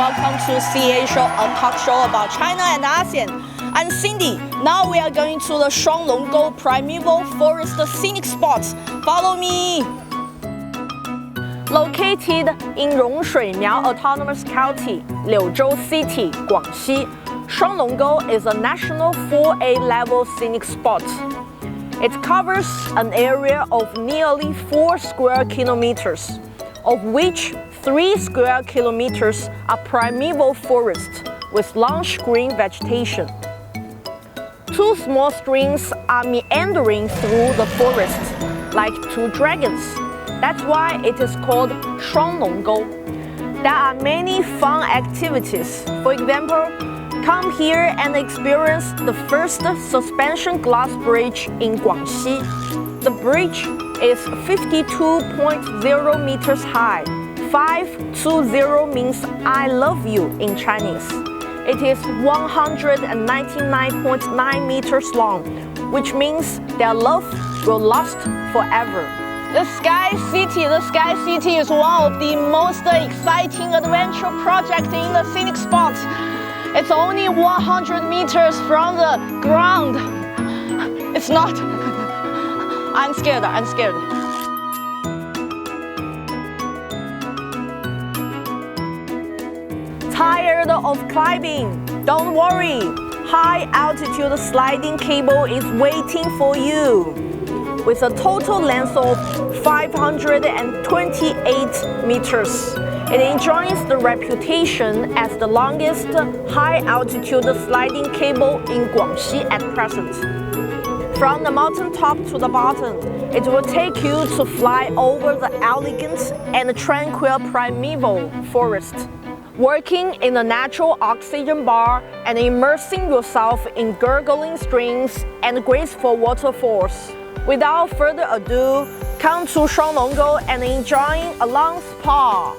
welcome to CA Show, a talk show about China and ASEAN. I'm Cindy. Now we are going to the Shuanglonggou Primeval Forest scenic spots. Follow me! Located in Rongshui Miao Autonomous County, Liuzhou City, Guangxi, Shuanglonggou is a national AAA-level scenic spot. It covers an area of nearly 4 square kilometers, of which 3 square kilometers are primeval forest with lush green vegetation. 2 small streams are meandering through the forest like 2 dragons. That's why it is called Shuanglonggou. There are many fun activities. For example, come here and experience the first suspension glass bridge in Guangxi. The bridge is 52.0 meters high. 520 means I love you in Chinese. It is 199.9 meters long, which means their love will last forever. The Sky City is one of the most exciting adventure projects in the scenic spot. It's only 100 meters from the ground. It's not. I'm scared. Tired of climbing? Don't worry. High altitude sliding cable is waiting for you. With a total length of 528 meters. It enjoys the reputation as the longest high-altitude sliding cable in Guangxi at present. From the mountain top to the bottom, it will take you to fly over the elegant and tranquil primeval forest, working in a natural oxygen bar and immersing yourself in gurgling streams and graceful waterfalls. Without further ado, come to Shuanglonggou and enjoy a long spa.